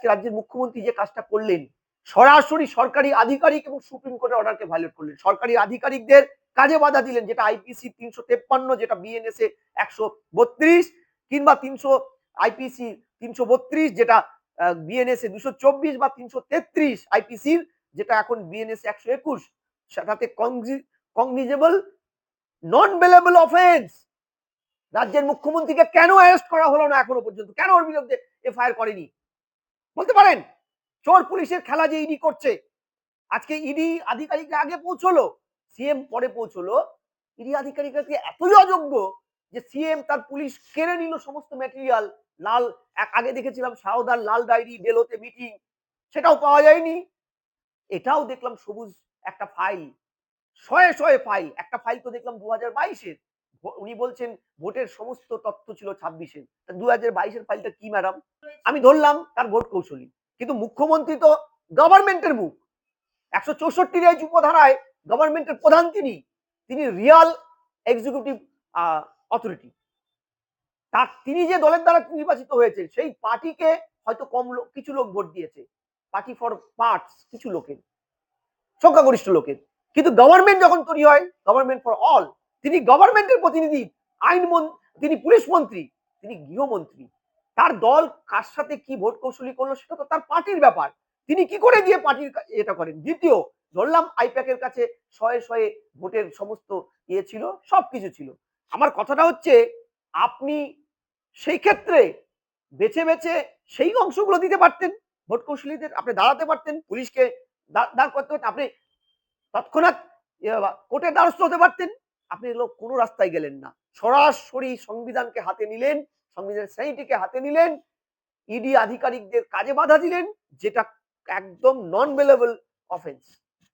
আজকে রাজ্যের মুখ্যমন্ত্রী যে কাজটা করলেন, সরাসরি সরকারি আধিকারিক এবং সুপ্রিম কোর্টের অর্ডারকে ভায়োলেট করলেন। সরকারি আধিকারিকদের কাজে বাধা দিলেন, যেটা আইপিসি 353, যেটা বিএনএস এ 132, কিংবা আইপিসি 332, যেটা বিএনএস এ 224, বা 333 আইপিসির, যেটা এখন বিএনএস 121, সেটাতে কগনিজেবল নন বেলেবল অফেন্স। রাজ্যের মুখ্যমন্ত্রীকে কেন অ্যারেস্ট করা হলো না এখনো পর্যন্ত? কেন ওর বিরুদ্ধে এফআইআর করেনি বলতে পারেন? চোর পুলিশের খেলা যে ইডি করছে, আজকে ইডি আধিকারিকরা আগে পৌঁছলো, সিএম পরে পৌঁছলো। ইডি আধিকারিকরা এতই অযোগ্য যে সিএম তার পুলিশ কেড়ে নিল সমস্ত ম্যাটেরিয়াল। লাল, আগে দেখেছিলাম সাউদার লাল ডায়েরি, ডেলোতে মিটিং, সেটাও পাওয়া যায়নি। এটাও দেখলাম সবুজ একটা ফাইল, শয়ে শয়ে ফাইল। একটা ফাইল তো দেখলাম 2022-এর, উনি বলছেন ভোটের সমস্ত তথ্য ছিল 26-এর। 2022-এর ফাইলটা কি ম্যাডাম? আমি ধরলাম তার ভোট কৌশলী, কিন্তু মুখ্যমন্ত্রী তো গভর্নমেন্টের মুখ। 164 উপধারায় গভর্নমেন্টের প্রধান তিনি রিয়াল এক্সিকিউটিভ অথরিটি। তার তিনি যে দলের দ্বারা নির্বাচিত হয়েছেন, সেই পার্টিকে হয়তো কিছু লোক ভোট দিয়েছে, পার্টি ফর পার্টস, কিছু লোকের, সংখ্যাগরিষ্ঠ লোকের। কিন্তু গভর্নমেন্ট যখন তৈরি হয়, গভর্নমেন্ট ফর অল, তিনি গভর্নমেন্টের প্রতিনিধি, তিনি পুলিশ মন্ত্রী, তিনি গৃহমন্ত্রী। তার দল কার সাথে কি ভোট কৌশলী করলো সেটা তো তার পার্টির ব্যাপার। তিনি কি করে গিয়ে পার্টির এটা করেন? দ্বিতীয়, ধরলাম আইপ্যাকের কাছে শয়ে শয়ে ভোটের সমস্ত ছিল, সবকিছু ছিল। আমার কথাটা হচ্ছে, আপনি সেই ক্ষেত্রে বেছে বেছে সেই অংশগুলো দিতে পারতেন ভোট কৌশলীদের, আপনি দাঁড়াতে পারতেন, পুলিশকে দাঁড় করতে পারতেন, আপনি তৎক্ষণাৎ কোর্টের দ্বারস্থ হতে পারতেন। আপনি এগুলো কোনো রাস্তায় গেলেন না, সরাসরি সংবিধানকে হাতে নিলেন, সংবিধানের শ্রেণীটিকে হাতে নিলেন, ইডি আধিকারিকদের কাজে বাধা দিলেন, যেটা একদম নন বেলেবল অফেন্স।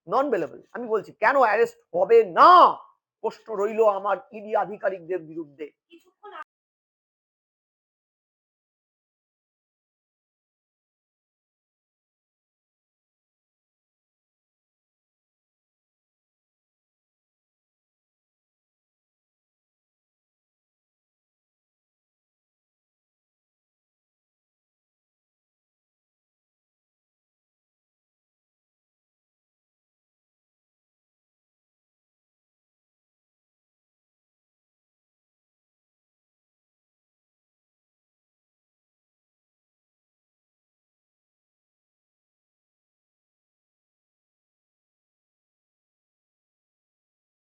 নন বেলেবল। আমি বলছি কেন অ্যারেস্ট হবে না, প্রশ্ন রইল আমার ইডি আধিকারিকদের বিরুদ্ধে।